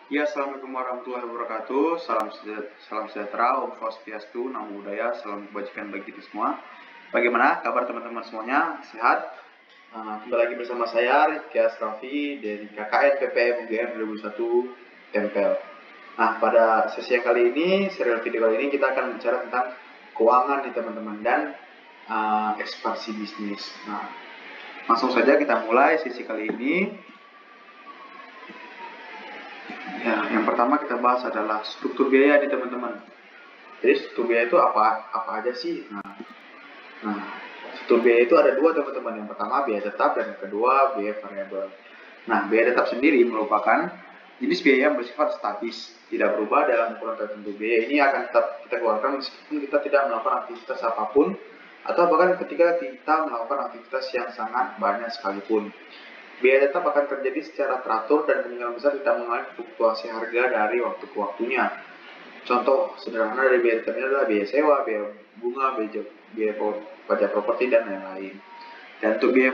Ya, Assalamualaikum warahmatullahi wabarakatuh. Salam sejahtera, Om Swastiastu, Namo Buddhaya, salam kebajikan bagi kita semua. Bagaimana kabar teman-teman semuanya? Sehat? Kembali lagi bersama saya, Rifki Asrafi, dari KKN PPM UGM 2001 Tempel. Nah, pada sesi yang kali ini, serial video kali ini, kita akan bicara tentang keuangan nih teman-teman, dan ekspansi bisnis. Nah, langsung saja kita mulai sesi kali ini. Ya, yang pertama kita bahas adalah struktur biaya nih teman-teman. Jadi struktur biaya itu apa aja sih? Nah, struktur biaya itu ada dua teman-teman. Yang pertama biaya tetap dan yang kedua biaya variabel. Nah, biaya tetap sendiri merupakan jenis biaya yang bersifat statis, tidak berubah dalam ukuran tertentu. Biaya ini akan tetap kita keluarkan meskipun kita tidak melakukan aktivitas apapun atau bahkan ketika kita melakukan aktivitas yang sangat banyak sekalipun. Biaya tetap akan terjadi secara teratur dan kemungkinan besar tidak mengalami fluktuasi harga dari waktu ke waktunya. Contoh sederhana dari biaya tetap ini adalah biaya sewa, biaya bunga, biaya pajak properti, dan lain-lain. Dan untuk biaya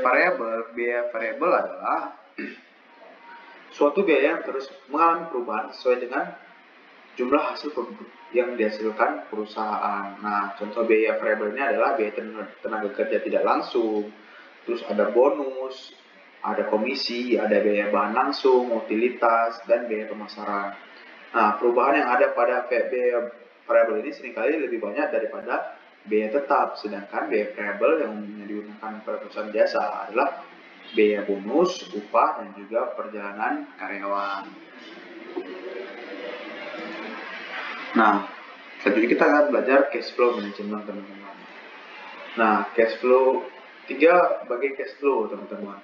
variabel adalah suatu biaya yang terus mengalami perubahan sesuai dengan jumlah hasil produk yang dihasilkan perusahaan. Nah, contoh biaya variabel ini adalah biaya tenaga kerja tidak langsung, terus ada bonus, ada komisi, ada biaya bahan langsung, utilitas, dan biaya pemasaran. Nah, perubahan yang ada pada biaya variabel ini seringkali lebih banyak daripada biaya tetap, sedangkan biaya variabel yang umumnya digunakan pada perusahaan jasa adalah biaya bonus, upah, dan juga perjalanan karyawan. Nah, selanjutnya kita akan belajar cash flow management teman-teman. Nah, cash flow, 3 bagian cash flow teman-teman.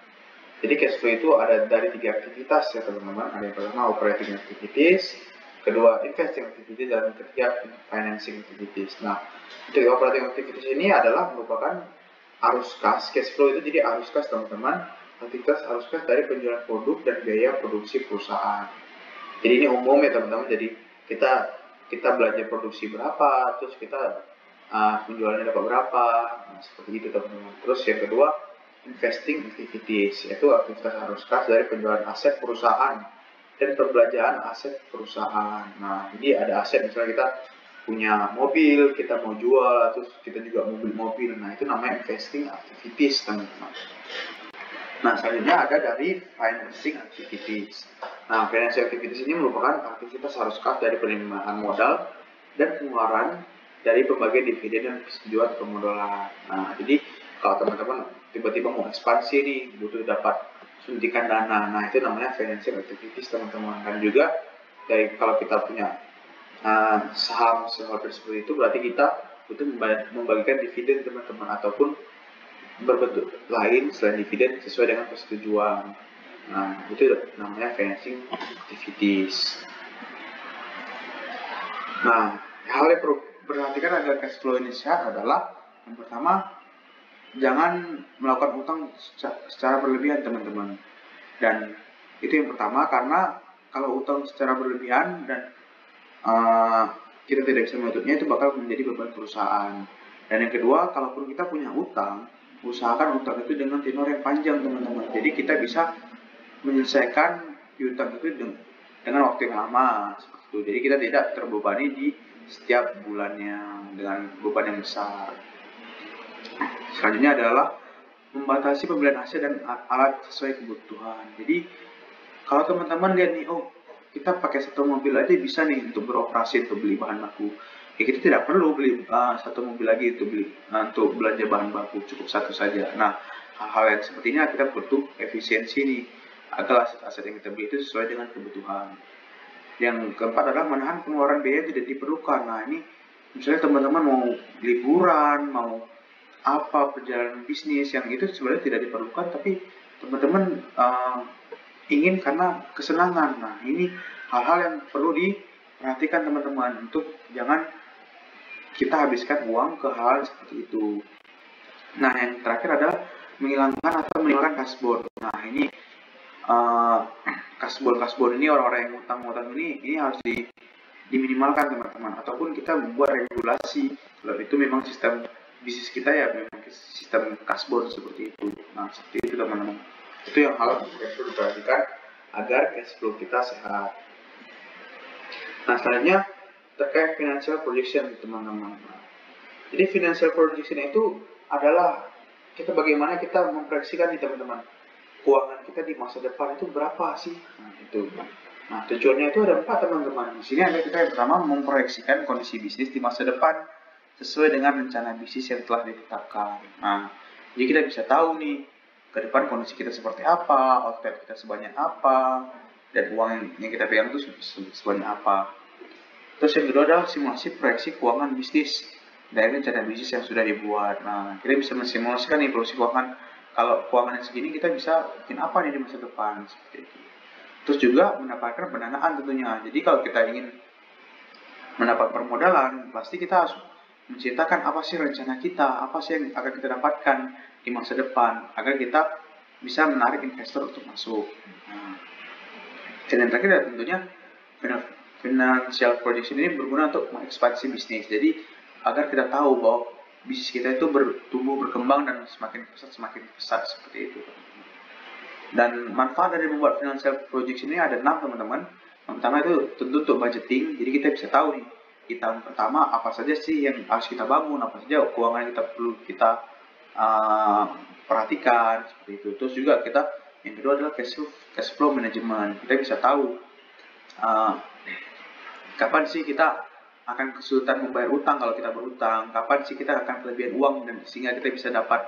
Jadi cash flow itu ada dari 3 aktivitas ya teman-teman. Ada yang pertama operating activities, kedua investing activities, dan ketiga financing activities. Nah, untuk operating activities ini adalah merupakan arus kas. Cash flow itu jadi arus kas teman-teman. Aktivitas arus kas dari penjualan produk dan biaya produksi perusahaan. Jadi ini umum ya teman-teman. Jadi kita belanja produksi berapa, terus kita penjualannya dapat berapa, nah, seperti itu teman-teman. Terus yang kedua investing activities, yaitu aktivitas arus kas dari penjualan aset perusahaan dan perbelanjaan aset perusahaan. Nah, jadi ada aset, misalnya kita punya mobil, kita mau jual, terus kita juga mau beli mobil. Nah, itu namanya investing activities, teman-teman. Nah, selanjutnya ada dari financing activities. Nah, financing activities ini merupakan aktivitas arus kas dari penerimaan modal dan pengeluaran dari pembagian dividen dan persetujuan permodalan. Nah, jadi kalau teman-teman tiba-tiba mau ekspansi nih, butuh dapat suntikan dana, nah itu namanya financing activities teman-teman. Dan juga dari kalau kita punya saham shareholder seperti itu, berarti kita butuh membagikan dividen teman-teman, ataupun berbentuk lain selain dividen sesuai dengan persetujuan. Nah, itu namanya financing activities. Nah, hal yang perlu perhatikan agar cash flow ini sehat adalah yang pertama, jangan melakukan utang secara berlebihan teman-teman. Dan itu yang pertama, karena kalau utang secara berlebihan dan kita tidak bisa menutupnya, itu bakal menjadi beban perusahaan. Dan yang kedua, kalaupun kita punya utang, usahakan utang itu dengan tenor yang panjang teman-teman. Jadi kita bisa menyelesaikan piutang itu dengan waktu yang lama seperti itu. Jadi kita tidak terbebani di setiap bulannya dengan beban yang besar. Selanjutnya adalah membatasi pembelian aset dan alat sesuai kebutuhan. Jadi kalau teman-teman lihat nih, oh kita pakai satu mobil aja bisa nih untuk beroperasi, untuk beli bahan baku. Ya kita tidak perlu beli satu mobil lagi untuk untuk belanja bahan baku, cukup satu saja. Nah, hal-hal yang seperti ini kita butuh efisiensi nih, agar aset yang kita beli itu sesuai dengan kebutuhan. Yang keempat adalah menahan pengeluaran biaya yang tidak diperlukan. Nah, ini misalnya teman-teman mau liburan, mau apa, perjalanan bisnis yang itu sebenarnya tidak diperlukan, tapi teman-teman ingin karena kesenangan. Nah, ini hal-hal yang perlu diperhatikan teman-teman, untuk jangan kita habiskan uang ke hal seperti itu. Nah, yang terakhir adalah menghilangkan atau meninggalkan kasbon. Nah, ini kasbon ini, orang-orang yang utang ini harus diminimalkan teman-teman, ataupun kita membuat regulasi kalau itu memang sistem bisnis kita ya memang sistem kasbon seperti itu. Nah, seperti itu teman-teman. Itu yang hal yang perlu diperhatikan agar cash flow kita sehat. Nah, selanjutnya terkait financial projection, teman-teman. Jadi financial projection itu adalah bagaimana kita memproyeksikan nih, teman-teman, keuangan kita di masa depan itu berapa sih? Nah, itu. Nah, tujuannya itu ada 4, teman-teman. Di sini ada kita yang pertama memproyeksikan kondisi bisnis di masa depan sesuai dengan rencana bisnis yang telah ditetapkan. Nah, jadi kita bisa tahu nih ke depan kondisi kita seperti apa, output kita sebanyak apa, dan uang yang kita pegang itu sebanyak apa. Terus yang kedua adalah simulasi proyeksi keuangan bisnis dari rencana bisnis yang sudah dibuat. Nah, kita bisa mensimulasikan nih proyeksi keuangan. Kalau keuangannya segini, kita bisa bikin apa nih di masa depan, seperti itu. Terus juga mendapatkan pendanaan tentunya. Jadi kalau kita ingin mendapat permodalan, pasti kita harus menceritakan apa sih rencana kita, apa sih yang akan kita dapatkan di masa depan, agar kita bisa menarik investor untuk masuk. Nah, dan yang terakhir adalah tentunya financial projection ini berguna untuk mengekspansi bisnis. Jadi agar kita tahu bahwa bisnis kita itu bertumbuh, berkembang, dan semakin pesat seperti itu. Dan manfaat dari membuat financial projection ini ada 6, teman-teman. Yang pertama itu tentu untuk budgeting. Jadi kita bisa tahu nih di tahun pertama apa saja sih yang harus kita bangun, apa saja keuangan yang kita perlu kita perhatikan, seperti itu. Terus juga yang kedua adalah cash flow management. Kita bisa tahu kapan sih kita akan kesulitan membayar utang kalau kita berutang, kapan sih kita akan kelebihan uang dan sehingga kita bisa dapat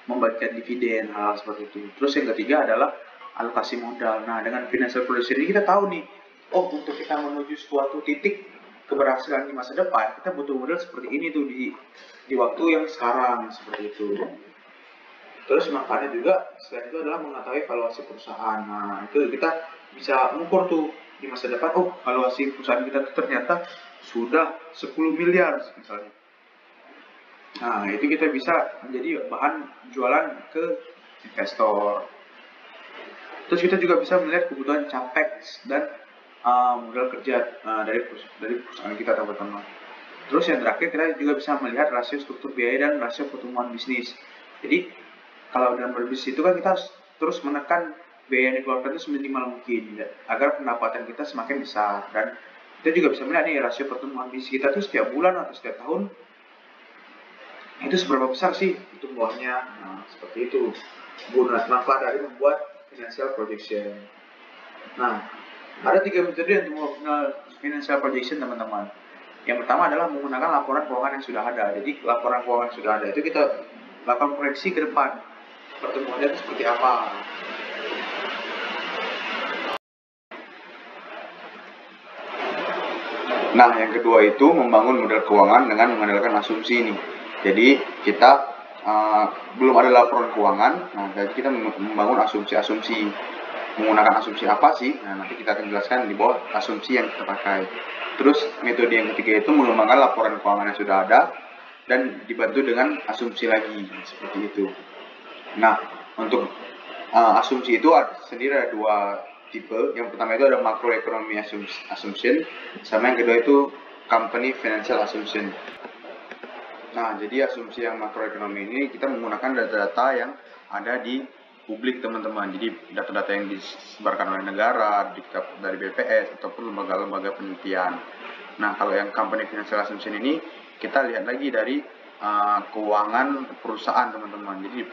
membagikan dividen, hal seperti itu. Terus yang ketiga adalah alokasi modal. Nah, dengan financial projection ini kita tahu nih, untuk kita menuju suatu titik keberhasilan di masa depan, kita butuh modal seperti ini tuh di waktu yang sekarang, seperti itu. Terus manfaatnya juga selain itu adalah mengetahui valuasi perusahaan. Nah, itu kita bisa mengukur tuh di masa depan, valuasi perusahaan kita ternyata sudah 10 miliar misalnya. Nah, itu kita bisa menjadi bahan jualan ke investor. Terus kita juga bisa melihat kebutuhan capex dan modal kerja dari perusahaan kita, teman-teman. Terus yang terakhir kita juga bisa melihat rasio struktur biaya dan rasio pertumbuhan bisnis. Jadi kalau dalam berbisnis itu kan kita harus terus menekan biaya yang dikeluarkan itu seminimal mungkin agar pendapatan kita semakin besar. Dan kita juga bisa melihat nih rasio pertumbuhan bisnis kita tuh setiap bulan atau setiap tahun itu seberapa besar sih pertumbuhannya. Nah, seperti itu guna manfaat dari membuat financial projection. Nah, ada 3 metode untuk membuat financial projection, teman-teman. Yang pertama adalah menggunakan laporan keuangan yang sudah ada. Jadi laporan keuangan yang sudah ada itu kita lakukan proyeksi ke depan, pertumbuhannya itu seperti apa. Nah, yang kedua itu membangun model keuangan dengan mengandalkan asumsi ini. Jadi kita belum ada laporan keuangan, nah jadi kita membangun asumsi-asumsi. Menggunakan asumsi apa sih? Nah, nanti kita akan jelaskan di bawah asumsi yang kita pakai. Terus metode yang ketiga itu mengembangkan laporan keuangan yang sudah ada dan dibantu dengan asumsi lagi, seperti itu. Nah, untuk asumsi itu sendiri ada 2 tipe. Yang pertama itu ada macroeconomy assumption, sama yang kedua itu company financial assumption. Nah, jadi asumsi yang makroekonomi ini kita menggunakan data-data yang ada di publik, teman-teman. Jadi data-data yang disebarkan oleh negara, dari BPS ataupun lembaga-lembaga penelitian. Nah, kalau yang company financial assumption ini kita lihat lagi dari keuangan perusahaan, teman-teman. Jadi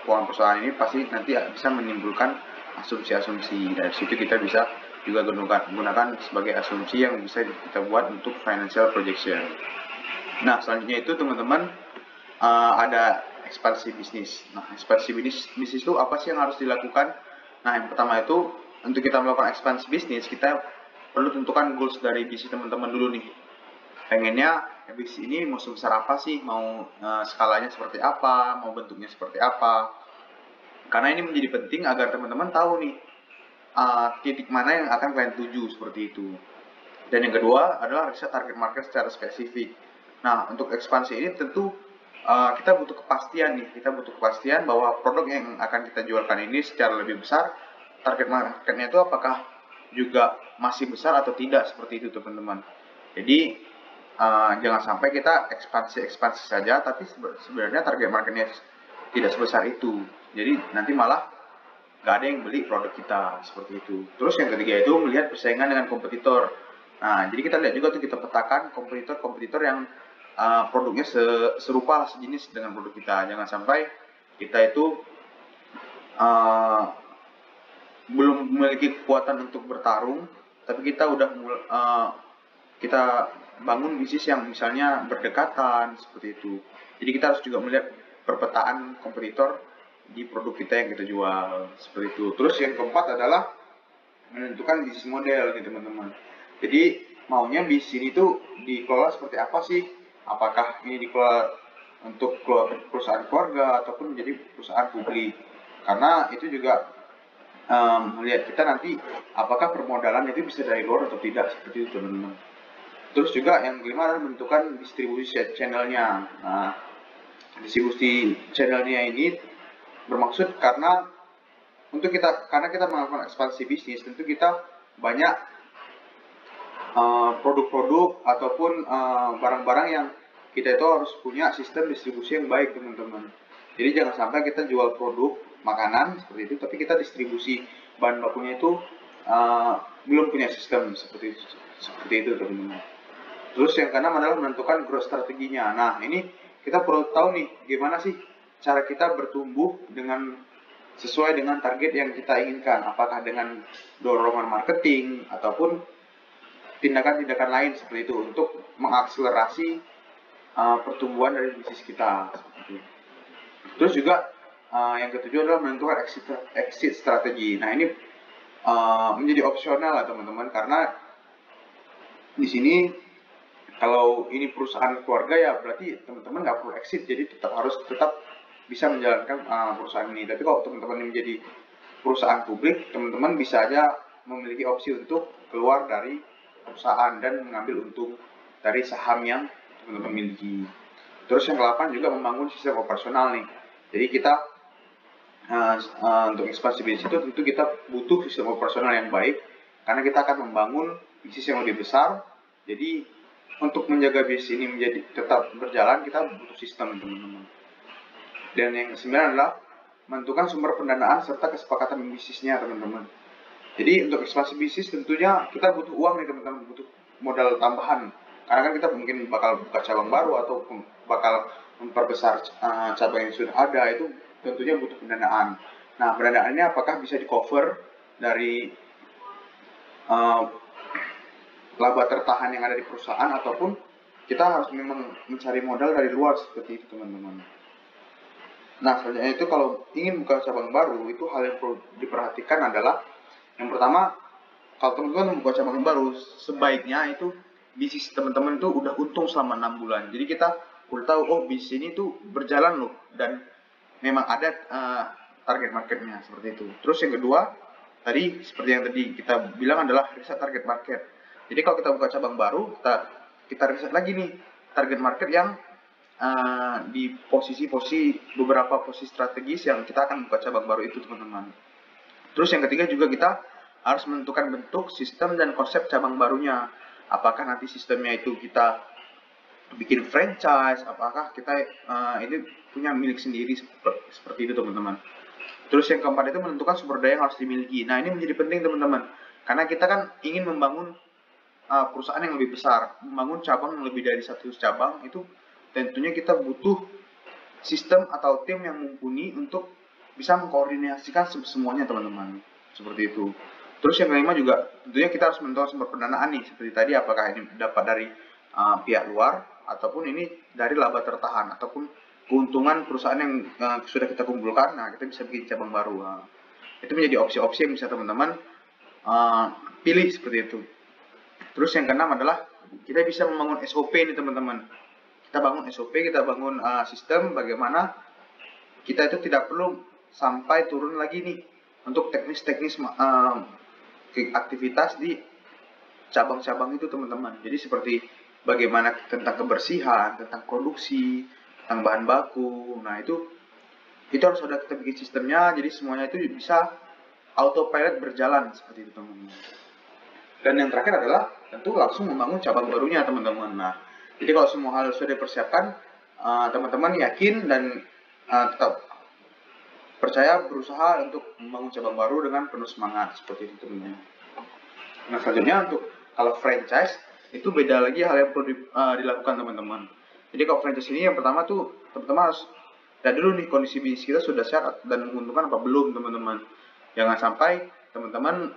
keuangan perusahaan ini pasti nanti bisa menimbulkan asumsi-asumsi. Dari situ kita bisa juga gunakan sebagai asumsi yang bisa kita buat untuk financial projection. Nah, selanjutnya itu, teman-teman, ada ekspansi bisnis. Nah, ekspansi bisnis itu apa sih yang harus dilakukan? Nah, yang pertama itu untuk kita melakukan ekspansi bisnis, kita perlu tentukan goals dari bisnis teman-teman dulu nih. Pengennya bisnis ini mau sebesar apa sih? Mau skalanya seperti apa? Mau bentuknya seperti apa? Karena ini menjadi penting agar teman-teman tahu nih titik mana yang akan kalian tuju, seperti itu. Dan yang kedua adalah riset target market secara spesifik. Nah, untuk ekspansi ini tentu kita butuh kepastian nih. Kita butuh kepastian bahwa produk yang akan kita jualkan ini secara lebih besar, target marketnya itu apakah juga masih besar atau tidak, seperti itu, teman-teman. Jadi jangan sampai kita ekspansi saja, tapi sebenarnya target marketnya tidak sebesar itu. Jadi nanti malah nggak ada yang beli produk kita, seperti itu. Terus yang ketiga itu melihat persaingan dengan kompetitor. Nah, jadi kita lihat juga tuh, kita petakan kompetitor yang produknya serupa lah, sejenis dengan produk kita. Jangan sampai kita itu belum memiliki kekuatan untuk bertarung, tapi kita udah kita bangun bisnis yang misalnya berdekatan seperti itu. Jadi kita harus juga melihat perpetaan kompetitor di produk kita yang kita jual seperti itu. Terus yang keempat adalah menentukan bisnis model nih teman-teman. Jadi maunya bisnis ini tuh dikelola seperti apa sih? Apakah ini dikelola untuk perusahaan keluarga ataupun menjadi perusahaan publik? Karena itu juga melihat kita nanti apakah permodalan itu bisa dari luar atau tidak, seperti itu teman-teman. Terus juga yang kelima adalah menentukan distribusi channelnya. Nah, distribusi channelnya ini bermaksud karena kita melakukan ekspansi bisnis, tentu kita banyak produk-produk ataupun barang-barang yang kita itu harus punya sistem distribusi yang baik teman-teman. Jadi jangan sampai kita jual produk makanan seperti itu, tapi kita distribusi bahan bakunya itu belum punya sistem seperti itu teman-teman. Terus yang keenam adalah menentukan growth strateginya. Nah, ini kita perlu tahu nih, gimana sih cara kita bertumbuh sesuai dengan target yang kita inginkan. Apakah dengan dorongan marketing ataupun tindakan-tindakan lain seperti itu untuk mengakselerasi pertumbuhan dari bisnis kita. Terus juga yang ketujuh adalah menentukan exit strategi. Nah, ini menjadi opsional lah teman-teman, karena di sini kalau ini perusahaan keluarga ya berarti teman-teman nggak perlu exit, jadi tetap bisa menjalankan perusahaan ini. Tapi kalau teman-teman menjadi perusahaan publik, teman-teman bisa aja memiliki opsi untuk keluar dari perusahaan dan mengambil untung dari saham yang teman-teman miliki. Terus yang ke-8 juga membangun sistem operasional nih. Jadi kita untuk ekspansi bisnis itu tentu kita butuh sistem operasional yang baik, karena kita akan membangun bisnis yang lebih besar. Jadi untuk menjaga bisnis ini menjadi tetap berjalan, kita butuh sistem teman-teman. Dan yang ke-9 adalah menentukan sumber pendanaan serta kesepakatan bisnisnya teman-teman. Jadi untuk ekspansi bisnis tentunya kita butuh uang nih teman-teman, butuh modal tambahan. Karena kan kita mungkin bakal buka cabang baru atau bakal memperbesar cabang yang sudah ada, itu tentunya butuh pendanaan. Nah, pendanaannya apakah bisa di-cover dari laba tertahan yang ada di perusahaan, ataupun kita harus memang mencari modal dari luar seperti itu teman-teman. Nah, selanjutnya itu kalau ingin buka cabang baru, itu hal yang perlu diperhatikan adalah yang pertama, kalau teman-teman membuka cabang baru, sebaiknya itu bisnis teman-teman itu udah untung selama 6 bulan. Jadi kita udah tahu, oh bisnis ini tuh berjalan loh, dan memang ada target marketnya seperti itu. Terus yang kedua, tadi seperti yang tadi kita bilang adalah riset target market. Jadi kalau kita buka cabang baru, kita riset lagi nih target market yang di posisi-posisi beberapa posisi strategis yang kita akan buka cabang baru itu teman-teman. Terus yang ketiga juga kita harus menentukan bentuk, sistem, dan konsep cabang barunya. Apakah nanti sistemnya itu kita bikin franchise, apakah kita ini punya milik sendiri seperti itu teman-teman. Terus yang keempat itu menentukan sumber daya yang harus dimiliki. Nah, ini menjadi penting teman-teman, karena kita kan ingin membangun perusahaan yang lebih besar, membangun cabang yang lebih dari 100 cabang, itu tentunya kita butuh sistem atau tim yang mumpuni untuk bisa mengkoordinasikan semuanya teman-teman, seperti itu. Terus yang kelima juga tentunya kita harus menentukan sumber pendanaan nih, seperti tadi apakah ini dapat dari pihak luar ataupun ini dari laba tertahan ataupun keuntungan perusahaan yang sudah kita kumpulkan. Nah, kita bisa bikin cabang baru. Nah, itu menjadi opsi-opsi yang bisa teman-teman pilih seperti itu. Terus yang keenam adalah kita bisa membangun SOP nih teman-teman. Kita bangun SOP, kita bangun sistem bagaimana kita itu tidak perlu sampai turun lagi nih untuk teknis-teknis aktivitas di cabang-cabang itu teman-teman. Jadi seperti bagaimana tentang kebersihan, tentang produksi, tentang bahan baku. Nah, itu harus ada kita bikin sistemnya, jadi semuanya itu bisa autopilot berjalan seperti itu teman-teman. Dan yang terakhir adalah tentu langsung membangun cabang barunya teman-teman. Nah, jadi kalau semua hal sudah dipersiapkan, teman-teman yakin dan tetap percaya berusaha untuk membangun cabang baru dengan penuh semangat seperti itu teman-teman. Nah, selanjutnya untuk Kalau franchise itu beda lagi hal yang perlu dilakukan teman-teman. Jadi kalau franchise ini yang pertama tuh teman-teman harus lihat dulu nih kondisi bisnis kita sudah sehat dan menguntungkan apa belum teman-teman. Jangan sampai teman-teman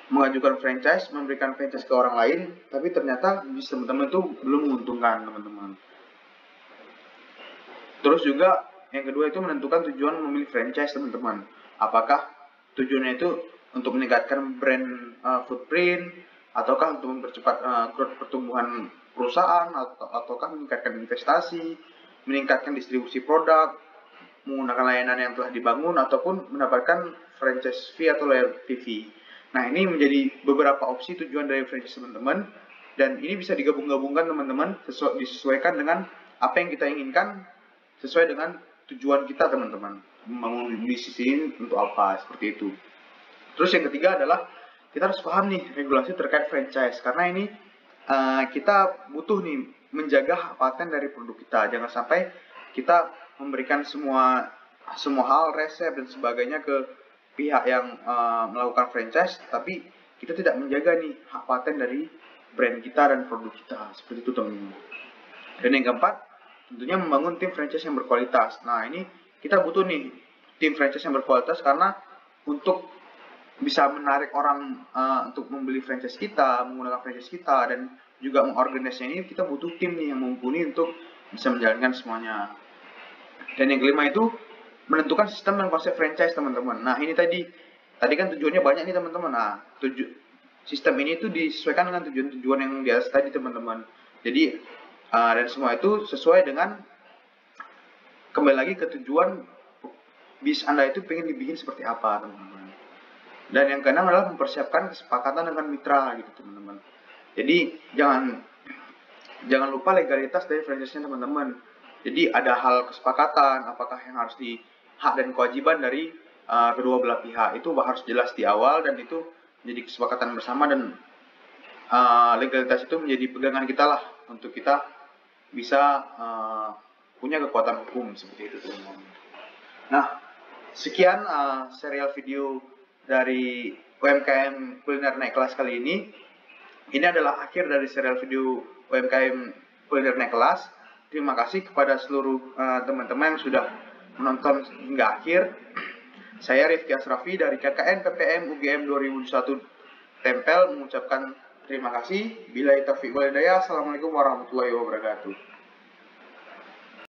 mengajukan franchise, memberikan franchise ke orang lain, tapi ternyata bisnis teman-teman itu belum menguntungkan teman-teman. Terus juga yang kedua itu menentukan tujuan memilih franchise teman-teman. Apakah tujuannya itu untuk meningkatkan brand footprint, ataukah untuk mempercepat growth pertumbuhan perusahaan, ataukah meningkatkan investasi, meningkatkan distribusi produk, menggunakan layanan yang telah dibangun, ataupun mendapatkan franchise fee atau loyalty fee. Nah, ini menjadi beberapa opsi tujuan dari franchise teman-teman, dan ini bisa digabung-gabungkan teman-teman, disesuaikan dengan apa yang kita inginkan, sesuai dengan tujuan kita teman-teman. Membangun bisnis ini untuk apa, seperti itu. Terus yang ketiga adalah kita harus paham nih regulasi terkait franchise, karena ini kita butuh nih menjaga hak paten dari produk kita. Jangan sampai kita memberikan semua hal, resep dan sebagainya ke pihak yang melakukan franchise, tapi kita tidak menjaga nih hak paten dari brand kita dan produk kita, seperti itu teman-teman. Dan yang keempat, tentunya membangun tim franchise yang berkualitas. Nah, ini kita butuh nih tim franchise yang berkualitas, karena untuk bisa menarik orang untuk membeli franchise kita, menggunakan franchise kita, dan juga mengorganisasinya ini, kita butuh tim nih yang mumpuni untuk bisa menjalankan semuanya. Dan yang kelima itu menentukan sistem dan konsep franchise teman-teman. Nah, ini tadi kan tujuannya banyak nih teman-teman. Nah, sistem ini tuh disesuaikan dengan tujuan-tujuan yang di atas tadi teman-teman. Jadi dan semua itu sesuai dengan kembali lagi ke tujuan bisnis Anda itu pengen dibikin seperti apa teman-teman. Dan yang keenam adalah mempersiapkan kesepakatan dengan mitra gitu teman-teman. Jadi jangan lupa legalitas dari franchise-nya teman-teman. Jadi ada hal kesepakatan, apakah yang harus hak dan kewajiban dari kedua belah pihak itu harus jelas di awal, dan itu menjadi kesepakatan bersama, dan legalitas itu menjadi pegangan kita lah untuk kita bisa punya kekuatan hukum seperti itu teman-teman. Nah, sekian serial video dari UMKM Kuliner Naik Kelas kali ini. Ini adalah akhir dari serial video UMKM Kuliner Naik Kelas. Terima kasih kepada seluruh teman-teman yang sudah menonton hingga akhir. Saya Rifki Asrafi dari KKN PPM UGM 2021 Tempel mengucapkan terima kasih. Billahi taufiq wal hidayah. Assalamualaikum warahmatullahi wabarakatuh.